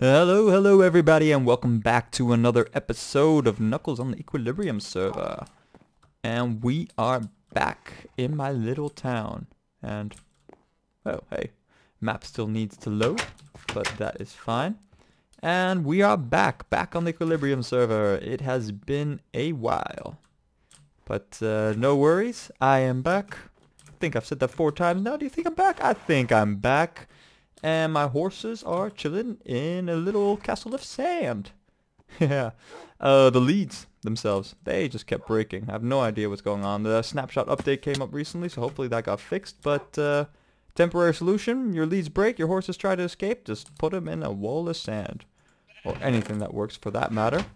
Hello everybody, and welcome back to another episode of Knuckles on the Equilibrium server. And we are back in my little town. And, oh hey, map still needs to load, but that is fine. And we are back on the Equilibrium server. It has been a while. But no worries, I am back. I think I've said that 4 times now. Do you think I'm back? I think I'm back. And my horses are chilling in a little castle of sand. Yeah. The leads themselves, they just kept breaking. I have no idea what's going on. The snapshot update came up recently, so hopefully that got fixed. But temporary solution, your leads break, your horses try to escape, just put them in a wall of sand. Or anything that works for that matter.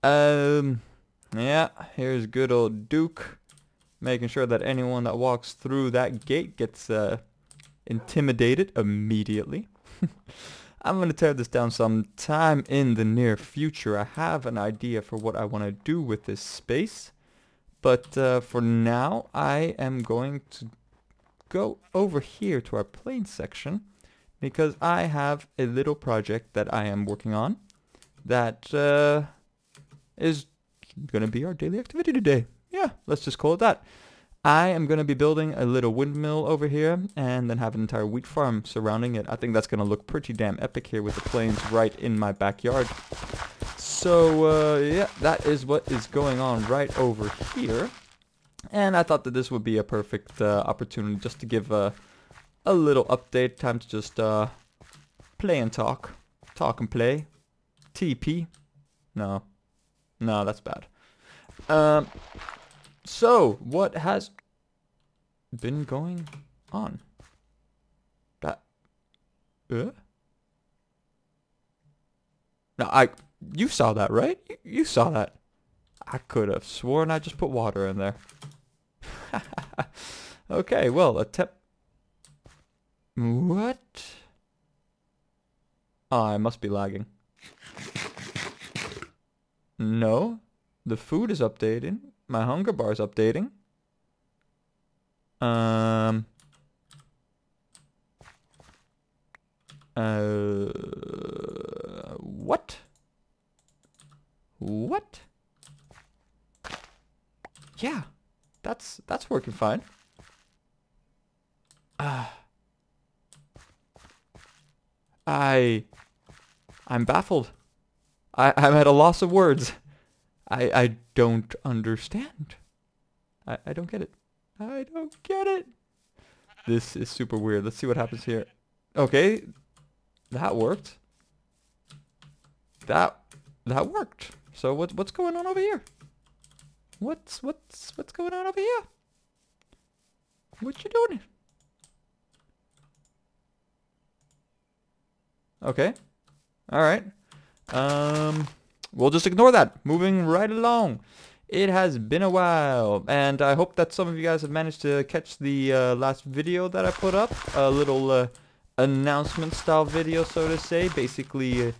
Yeah, here's good old Duke. Making sure that anyone that walks through that gate gets intimidated immediately. I'm going to tear this down sometime in the near future. I have an idea for what I want to do with this space. But for now, I am going to go over here to our plane section. Because I have a little project that I am working on. That is going to be our daily activity today. Yeah, let's just call it that. I am going to be building a little windmill over here and then have an entire wheat farm surrounding it. I think that's going to look pretty damn epic here with the plains right in my backyard. So, yeah, that is what is going on right over here. And I thought that this would be a perfect opportunity just to give a little update. Time to just play and talk. Talk and play. TP. No, that's bad. So, what has been going on? That... No, you saw that, right? You saw that. I could have sworn I just put water in there. Okay, well, What? Oh, I must be lagging. No, the food is updating. My hunger bar is updating. What? What? Yeah, that's working fine. I'm baffled. I'm at a loss of words. I don't understand. I don't get it. I don't get it. This is super weird. Let's see what happens here. Okay. That worked. That worked. So what's going on over here? What's going on over here? What you doing? Okay. All right. We'll just ignore that. Moving right along. It has been a while, and I hope that some of you guys have managed to catch the last video that I put up. A little announcement style video, so to say. Basically,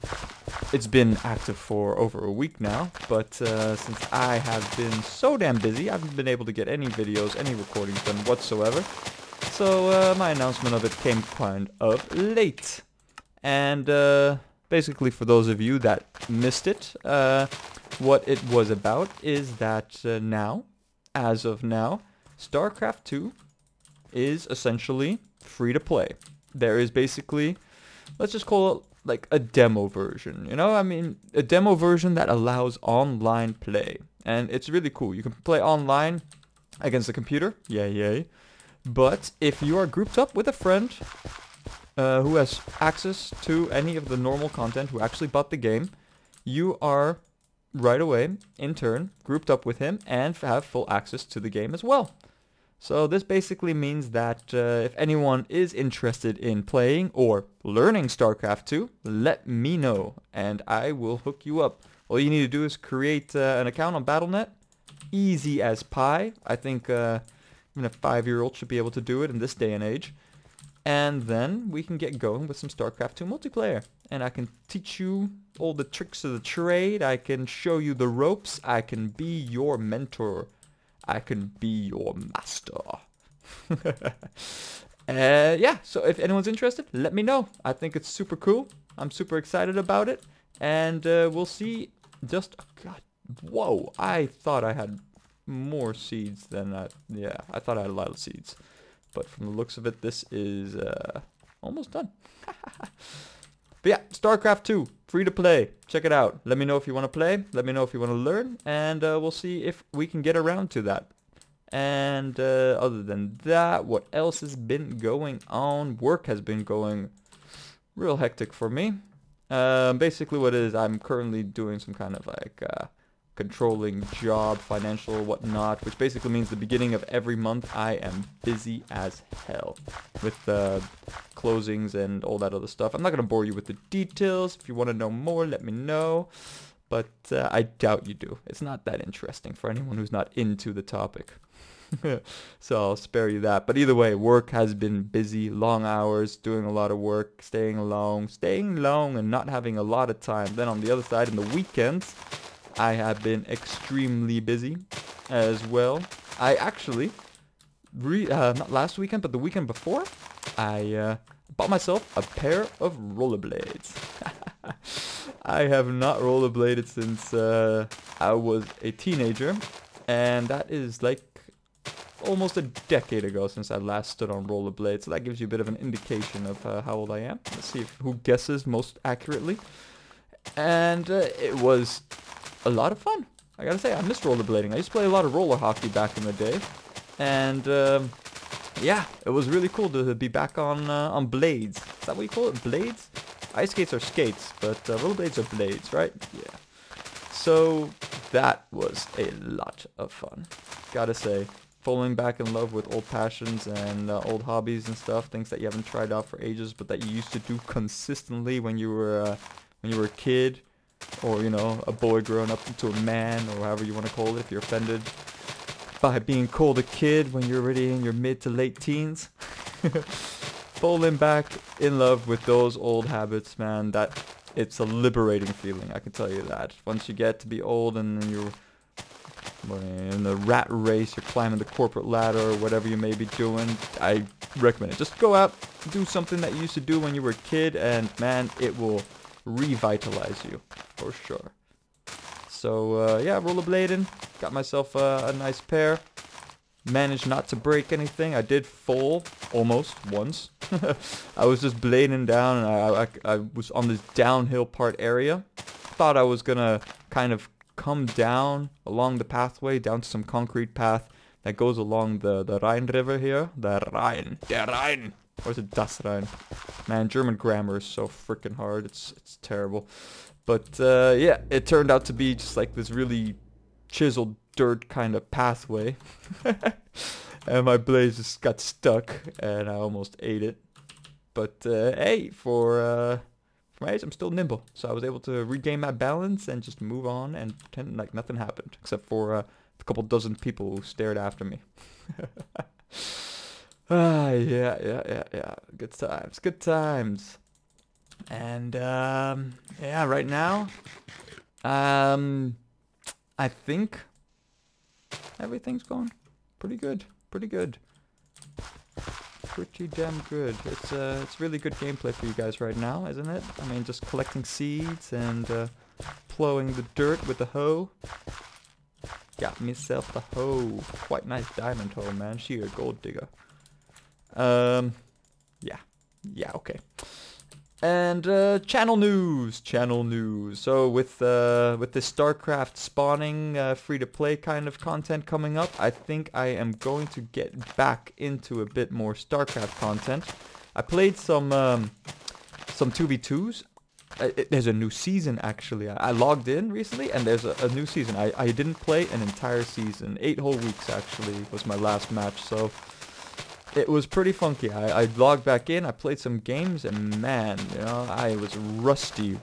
it's been active for over a week now, but since I have been so damn busy, I haven't been able to get any videos, any recordings done whatsoever. So my announcement of it came kind of late. And basically, for those of you that missed it, what it was about is that now, as of now, StarCraft 2 is essentially free to play. There is basically, let's just call it like a demo version, you know? I mean, a demo version that allows online play. And it's really cool. You can play online against the computer. Yay. But if you are grouped up with a friend who has access to any of the normal content, who actually bought the game, you are right away, in turn, grouped up with him and have full access to the game as well. So this basically means that if anyone is interested in playing or learning StarCraft 2, let me know and I will hook you up. All you need to do is create an account on Battle.net. Easy as pie. I think even a 5-year-old should be able to do it in this day and age. And then we can get going with some StarCraft 2 multiplayer. And I can teach you all the tricks of the trade. I can show you the ropes. I can be your mentor. I can be your master. Yeah, so if anyone's interested, let me know. I think it's super cool. I'm super excited about it. And we'll see. Just, God, whoa, I thought I had more seeds than that. Yeah, I thought I had a lot of seeds. But from the looks of it, this is almost done. But yeah, StarCraft 2, free to play. Check it out. Let me know if you want to play. Let me know if you want to learn. And we'll see if we can get around to that. And other than that, what else has been going on? Work has been going real hectic for me. Basically what it is, I'm currently doing some kind of like controlling job, financial, whatnot, which basically means the beginning of every month I am busy as hell with closings and all that other stuff. I'm not going to bore you with the details. If you want to know more, let me know. But I doubt you do. It's not that interesting for anyone who's not into the topic. So I'll spare you that. But either way, work has been busy, long hours, doing a lot of work, staying long and not having a lot of time. Then on the other side, in the weekends, I have been extremely busy as well. I actually, not last weekend, but the weekend before, I bought myself a pair of rollerblades. I have not rollerbladed since I was a teenager, and that is like almost a decade ago since I last stood on rollerblades. So that gives you a bit of an indication of how old I am. Let's see who guesses most accurately. And it was a lot of fun. I gotta say, I miss rollerblading. I used to play a lot of roller hockey back in the day, and yeah, it was really cool to be back on blades. Is that what you call it? Blades? Ice skates are skates, but rollerblades are blades, right? Yeah. So that was a lot of fun. Gotta say, falling back in love with old passions and old hobbies and stuff, things that you haven't tried out for ages, but that you used to do consistently when you were a kid, or you know, a boy growing up into a man, or however you want to call it, if you're offended by being called a kid when you're already in your mid to late teens. Falling back in love with those old habits, man, it's a liberating feeling, I can tell you that. Once you get to be old and you're in the rat race, you're climbing the corporate ladder or whatever you may be doing, I recommend it. Just go out, do something that you used to do when you were a kid, and man, it will revitalize you for sure. So yeah, rollerblading, got myself a nice pair. Managed not to break anything. I did fall almost once. I was just blading down, and I was on this downhill part area. Thought I was gonna kind of come down along the pathway down to some concrete path that goes along the Rhine River here. Der Rhine. Or is it Das Rhine? Man, German grammar is so freaking hard. It's terrible. But yeah, it turned out to be just like this really chiseled dirt kind of pathway. And my blade just got stuck and I almost ate it. But hey, for my age, I'm still nimble, so I was able to regain my balance and just move on and pretend like nothing happened, except for a couple dozen people who stared after me. Yeah, good times. And yeah, right now, I think everything's going pretty good. Pretty damn good. It's really good gameplay for you guys right now, isn't it? I mean, just collecting seeds and plowing the dirt with the hoe. Got myself the hoe. Quite nice diamond hoe, man. She a gold digger. Yeah, okay. And channel news. So with the StarCraft spawning free-to-play kind of content coming up, I think I am going to get back into a bit more StarCraft content. I played some 2v2s. There's a new season actually. I logged in recently and there's a new season. I didn't play an entire season. 8 whole weeks actually was my last match, so it was pretty funky. I logged back in, I played some games, and man, you know, I was rusty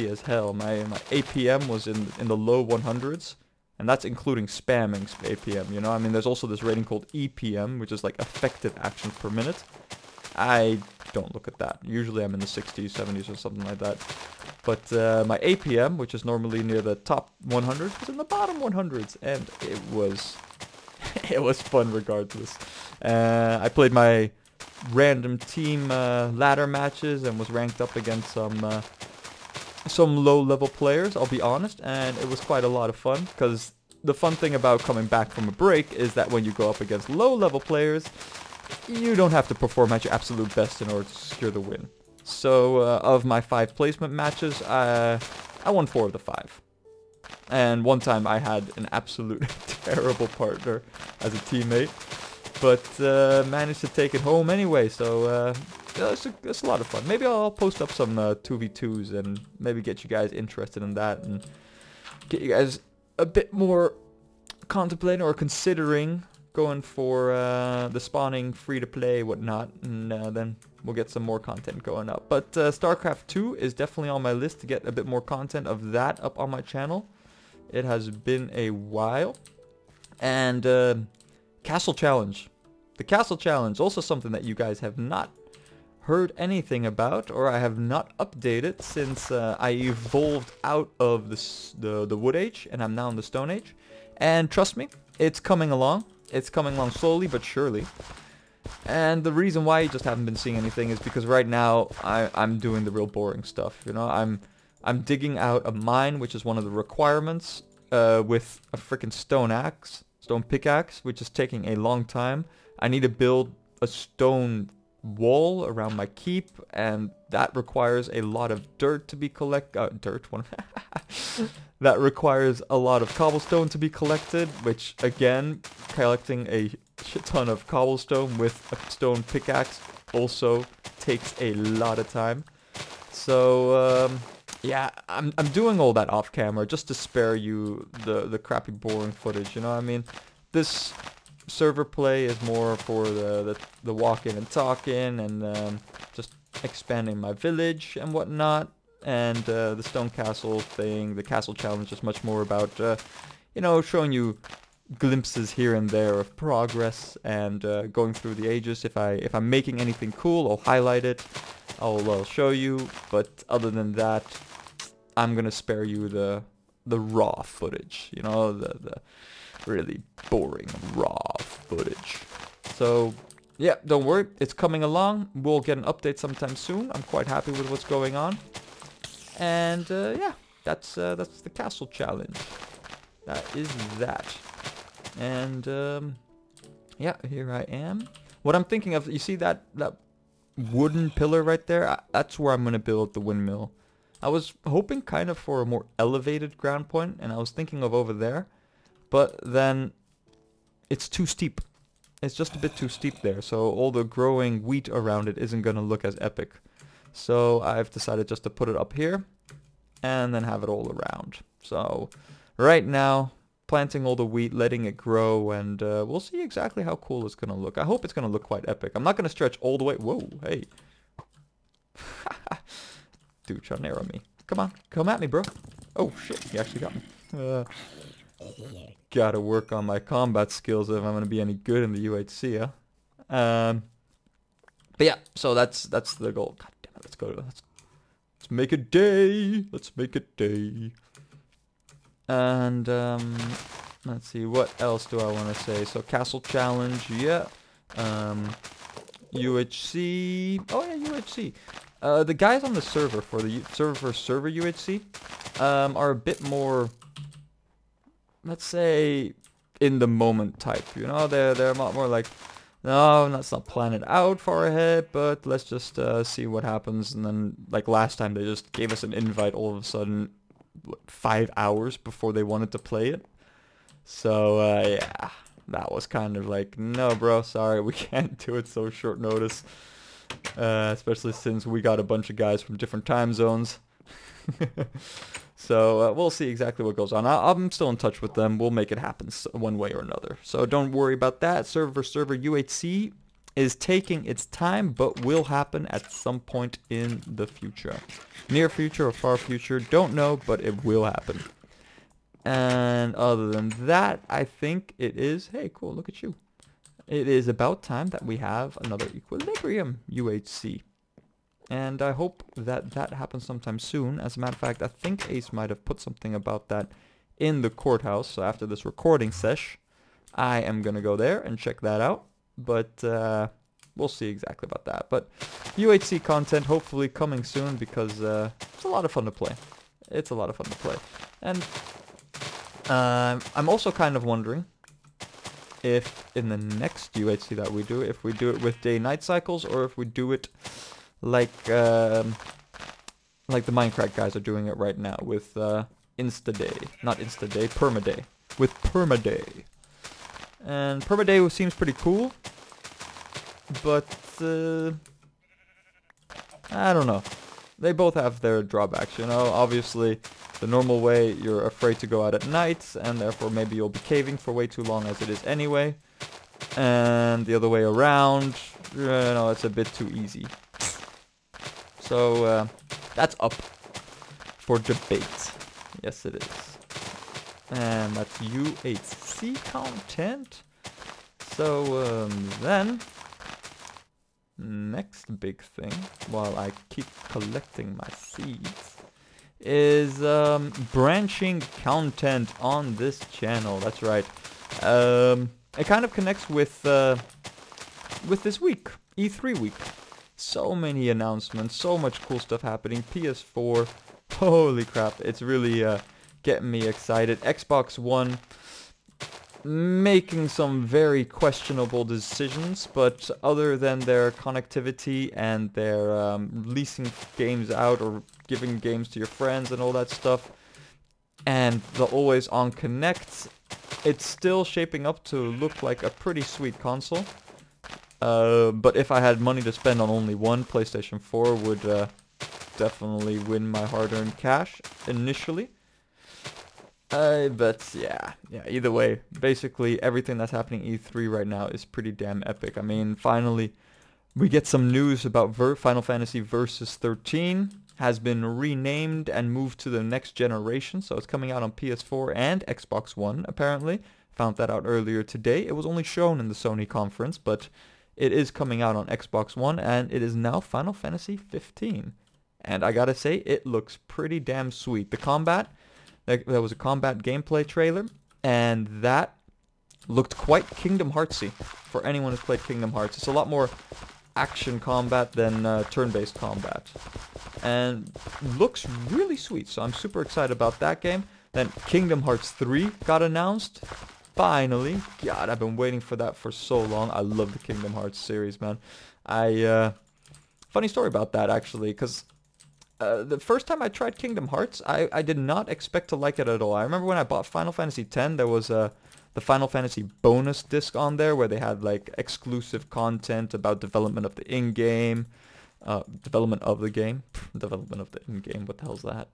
as hell. My APM was in the low 100s, and that's including spamming APM, you know. I mean, there's also this rating called EPM, which is like effective actions per minute. I don't look at that. Usually I'm in the 60s, 70s, or something like that. But my APM, which is normally near the top 100, was in the bottom 100s, and it was fun regardless. I played my random team ladder matches and was ranked up against some low-level players, I'll be honest, and it was quite a lot of fun, because the fun thing about coming back from a break is that when you go up against low-level players, you don't have to perform at your absolute best in order to secure the win. So, of my 5 placement matches, I won 4 of the 5. And one time I had an absolute terrible partner as a teammate, but managed to take it home anyway, so it's a lot of fun. Maybe I'll post up some 2v2s and maybe get you guys interested in that and get you guys a bit more contemplating or considering going for the spawning free-to-play whatnot, and then we'll get some more content going up. But StarCraft 2 is definitely on my list to get a bit more content of that up on my channel. It has been a while. And Castle Challenge. The Castle Challenge, also something that you guys have not heard anything about, or I have not updated since I evolved out of the Wood Age, and I'm now in the Stone Age. And trust me, it's coming along. It's coming along slowly but surely. And the reason why you just haven't been seeing anything is because right now I'm doing the real boring stuff. You know, I'm digging out a mine, which is one of the requirements, with a freaking stone pickaxe, which is taking a long time. I need to build a stone wall around my keep, and that requires a lot of dirt to be that requires a lot of cobblestone to be collected, which again, collecting a shit ton of cobblestone with a stone pickaxe also takes a lot of time. So yeah, I'm doing all that off camera just to spare you the crappy boring footage, you know what I mean? This server play is more for the walking and talking, and just expanding my village and whatnot. And the stone castle thing, the castle challenge, is much more about you know, showing you glimpses here and there of progress and going through the ages. If I'm making anything cool, I'll highlight it. I'll show you. But other than that, I'm gonna spare you the raw footage. You know, the really boring raw footage. So yeah, don't worry, it's coming along. We'll get an update sometime soon. I'm quite happy with what's going on. And yeah, that's the castle challenge. That is that. And yeah, here I am. What I'm thinking of, you see that wooden pillar right there? That's where I'm gonna build the windmill. I was hoping kind of for a more elevated ground point, and I was thinking of over there, but then it's too steep. It's just a bit too steep there, so all the growing wheat around it isn't gonna look as epic. So I've decided just to put it up here and then have it all around. So right now, planting all the wheat, letting it grow, and we'll see exactly how cool it's gonna look. I hope it's gonna look quite epic. I'm not gonna stretch all the way. Whoa, hey. Dude, trying to narrow me. Come on, come at me, bro. Oh shit, he actually got me. Gotta work on my combat skills if I'm gonna be any good in the UHC, huh? But yeah, so that's the goal. God damn it, let's go. Let's make a day. Let's make a day. And let's see, what else do I want to say? So Castle Challenge, yeah. UHC. Oh yeah, UHC. The guys on the server for the server UHC are a bit more, let's say, in the moment type. You know, they're a lot more like, no, let's not plan it out far ahead, but let's just see what happens. And then, like last time, they just gave us an invite all of a sudden, 5 hours before they wanted to play it. So yeah, that was kind of like, no, bro, sorry, we can't do it so short notice. Especially since we got a bunch of guys from different time zones. So we'll see exactly what goes on. I'm still in touch with them. We'll make it happen one way or another. So don't worry about that. Server UHC is taking its time, but will happen at some point in the future. Near future or far future, don't know, but it will happen. And other than that, I think it is, hey, cool, look at you. It is about time that we have another Equilibrium UHC. And I hope that that happens sometime soon. As a matter of fact, I think Ace might have put something about that in the courthouse. So after this recording sesh, I am going to go there and check that out. But we'll see exactly about that. But UHC content hopefully coming soon, because it's a lot of fun to play. It's a lot of fun to play. And I'm also kind of wondering if in the next UHC that we do, if we do it with day-night cycles, or if we do it like the Minecraft guys are doing it right now with Insta-day. Not Insta-day, Permaday. With Permaday. And Permaday seems pretty cool, but I don't know. They both have their drawbacks, you know. Obviously, the normal way, you're afraid to go out at night, and therefore maybe you'll be caving for way too long as it is anyway. And the other way around, you know, it's a bit too easy. So, that's up for debate. Yes, it is. And that's UHC content. So, then, next big thing, while I keep collecting my seeds, is branching content on this channel. That's right. It kind of connects with this week, E3 week. So many announcements, so much cool stuff happening. PS4, holy crap, it's really getting me excited. Xbox One making some very questionable decisions, but other than their connectivity and their leasing games out or giving games to your friends and all that stuff, and the always on connect, it's still shaping up to look like a pretty sweet console. But if I had money to spend on only one, PlayStation 4 would definitely win my hard-earned cash initially. But yeah, either way, basically everything that's happening E3 right now is pretty damn epic. I mean, finally, we get some news about Final Fantasy Versus 13 has been renamed and moved to the next generation, so it's coming out on PS4 and Xbox One, apparently. Found that out earlier today. It was only shown in the Sony conference, but it is coming out on Xbox One, and it is now Final Fantasy 15. And I gotta say, it looks pretty damn sweet. The combat, there was a combat gameplay trailer, and that looked quite Kingdom Heartsy for anyone who's played Kingdom Hearts. It's a lot more action combat than turn-based combat, and looks really sweet, so I'm super excited about that game. Then Kingdom Hearts 3 got announced. Finally. God, I've been waiting for that for so long. I love the Kingdom Hearts series, man. Funny story about that, actually, because the first time I tried Kingdom Hearts, I did not expect to like it at all. I remember when I bought Final Fantasy X, there was the Final Fantasy bonus disc on there where they had like exclusive content about development of the in-game, development of the game, development of the in-game, what the hell's that?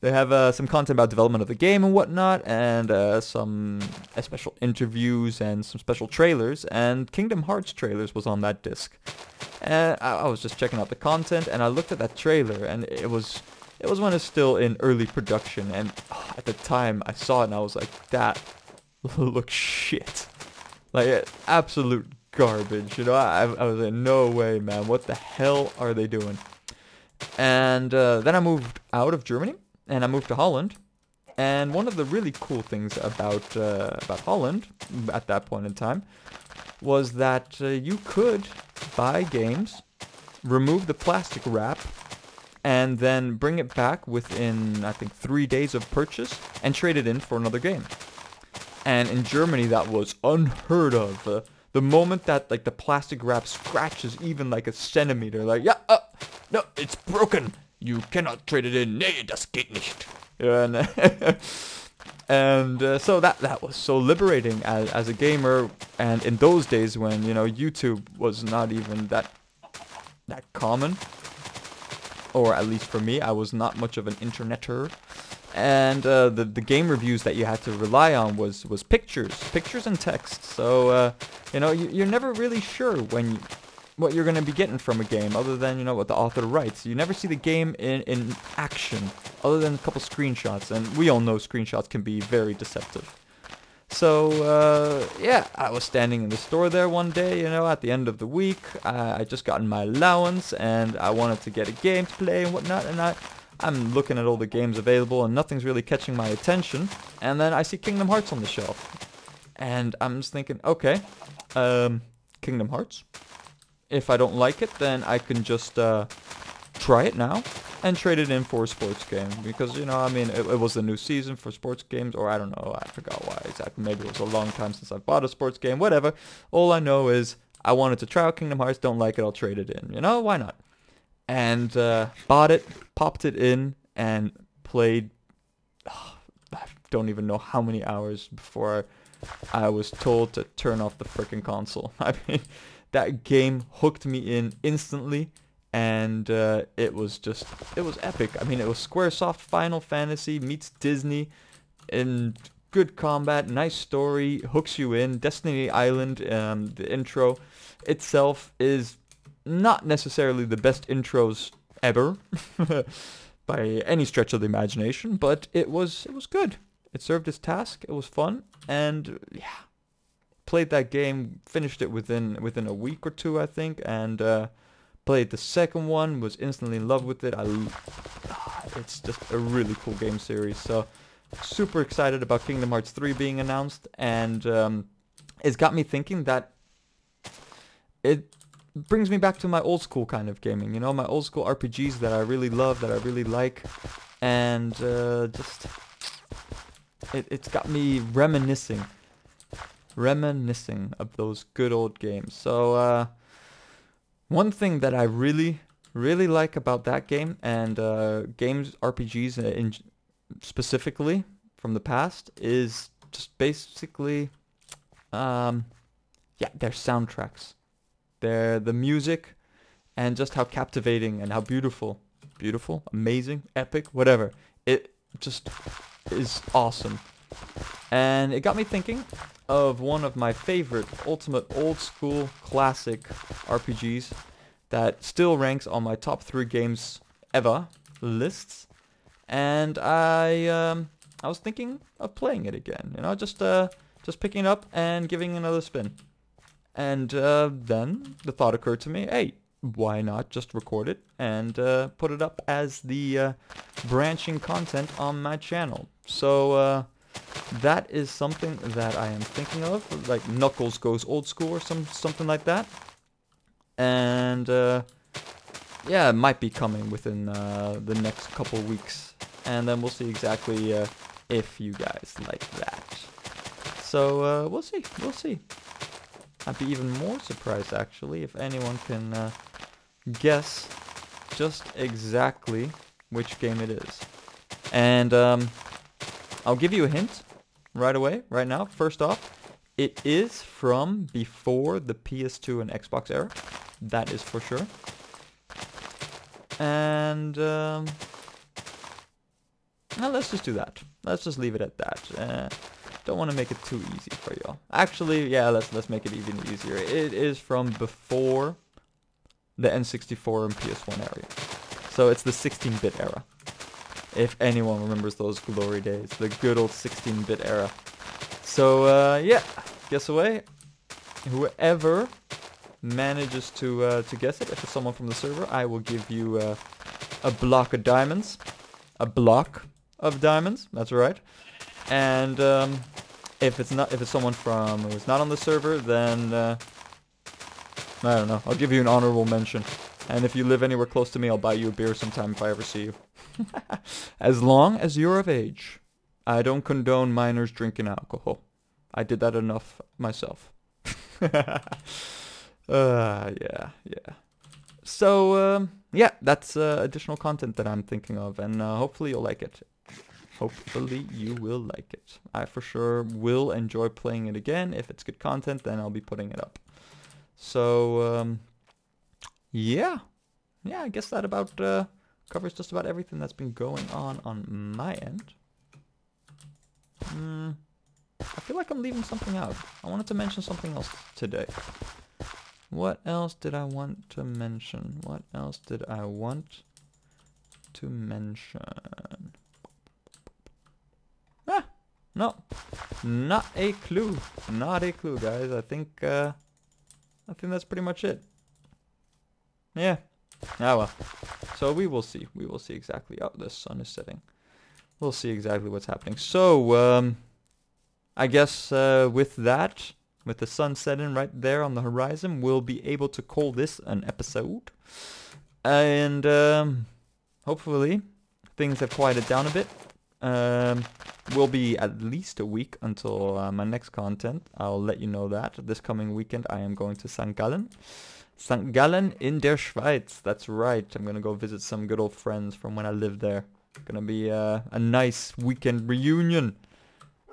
They have some content about development of the game and whatnot, and some special interviews and some special trailers, and Kingdom Hearts trailers was on that disc. And I was just checking out the content, and I looked at that trailer, and it was when it's still in early production, and at the time I saw it and I was like, that looks shit. Like, absolute garbage, you know. I was like, no way, man, what the hell are they doing? And then I moved out of Germany, and I moved to Holland. And one of the really cool things about Holland at that point in time was that you could buy games, remove the plastic wrap, and then bring it back within, I think, 3 days of purchase and trade it in for another game. And in Germany, that was unheard of. The moment that like the plastic wrap scratches even like a centimeter, like, yeah, no, it's broken. You cannot trade it in. Nee, das geht nicht. And so that was so liberating as a gamer, and in those days when, you know, YouTube was not even that common, or at least for me, I was not much of an interneter, and the game reviews that you had to rely on was pictures and text. So you know, you're never really sure what you're going to be getting from a game, other than, you know, what the author writes. You never see the game in action, other than a couple screenshots, and we all know screenshots can be very deceptive. So, yeah, I was standing in the store there one day, you know, at the end of the week. I just gotten my allowance, and I wanted to get a game to play and whatnot, and I'm looking at all the games available, and nothing's really catching my attention. And then I see Kingdom Hearts on the shelf, and I'm just thinking, okay, Kingdom Hearts. If I don't like it, then I can just try it now and trade it in for a sports game. Because, you know, I mean, it was the new season for sports games, or I don't know, I forgot why exactly. Maybe it was a long time since I bought a sports game, whatever. All I know is I wanted to try out Kingdom Hearts, don't like it, I'll trade it in. You know, why not? And bought it, popped it in, and played, I don't even know how many hours before I was told to turn off the freaking console. I mean, that game hooked me in instantly, and it was epic. I mean, it was Squaresoft Final Fantasy meets Disney, and good combat, nice story, hooks you in. Destiny Island, the intro itself is not necessarily the best intros ever, by any stretch of the imagination, but it was good. It served its task. It was fun, and yeah, played that game, finished it within a week or two, I think, and played the second one, was instantly in love with it. It's just a really cool game series. So super excited about Kingdom Hearts 3 being announced, and it's got me thinking that it brings me back to my old school kind of gaming, you know, my old school RPGs that I really love, that I really like, and just it's got me reminiscing of those good old games. So one thing that I really like about that game, and games RPGs in specifically from the past, is just basically yeah, their soundtracks, the music, and just how captivating and how beautiful, amazing, epic, whatever. It just is awesome. And it got me thinking of one of my favorite ultimate old school classic RPGs that still ranks on my top 3 games ever lists. And I was thinking of playing it again, you know, just picking it up and giving it another spin. And then the thought occurred to me, hey, why not just record it and put it up as the branching content on my channel. So that is something that I am thinking of, like Knuckles Goes Old School or something like that. And yeah, it might be coming within the next couple weeks, and then we'll see exactly if you guys like that. So we'll see. I'd be even more surprised actually if anyone can guess just exactly which game it is. And I'll give you a hint right away, right now. First off, it is from before the PS2 and Xbox era. That is for sure. And well, let's just do that. Let's just leave it at that. Don't want to make it too easy for y'all. Actually, yeah, let's make it even easier. It is from before the N64 and PS1 era. So it's the 16-bit era. If anyone remembers those glory days, the good old 16-bit era. So yeah, guess away. Whoever manages to guess it, if it's someone from the server, I will give you a block of diamonds. A block of diamonds. That's right. And if it's someone who's not on the server, then I don't know. I'll give you an honorable mention. And if you live anywhere close to me, I'll buy you a beer sometime if I ever see you. As long as you're of age. I don't condone minors drinking alcohol. I did that enough myself. Yeah. So, yeah, that's additional content that I'm thinking of, and hopefully you'll like it. Hopefully you will like it. I for sure will enjoy playing it again. If it's good content, then I'll be putting it up. So, yeah, I guess that about covers just about everything that's been going on my end. I feel like I'm leaving something out. I wanted to mention something else today. What else did I want to mention? No, not a clue. Guys. I think that's pretty much it. Yeah. Ah well. So we will see. Exactly. Oh, the sun is setting. We'll see exactly what's happening. So I guess with that, with the sun setting right there on the horizon, we'll be able to call this an episode. And hopefully things have quieted down a bit. Will be at least a week until my next content. I'll let you know that. This coming weekend I am going to St. Gallen. St. Gallen in der Schweiz. That's right. I'm going to go visit some good old friends from when I lived there. Gonna be a nice weekend reunion.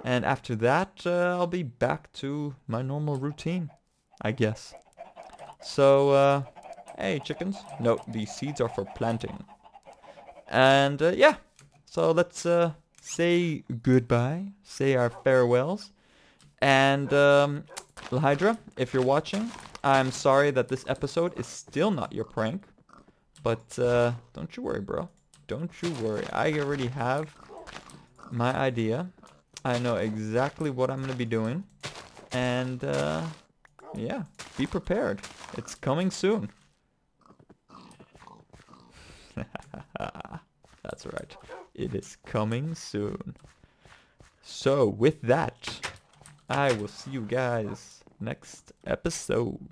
And after that, I'll be back to my normal routine, I guess. So, hey chickens. No, these seeds are for planting. And yeah, so let's say goodbye, say our farewells. And Hydra, if you're watching, I'm sorry that this episode is still not your prank. But don't you worry, bro. Don't you worry. I already have my idea. I know exactly what I'm going to be doing. And yeah, be prepared. It's coming soon. That's right. It is coming soon. So, with that, I will see you guys next episode.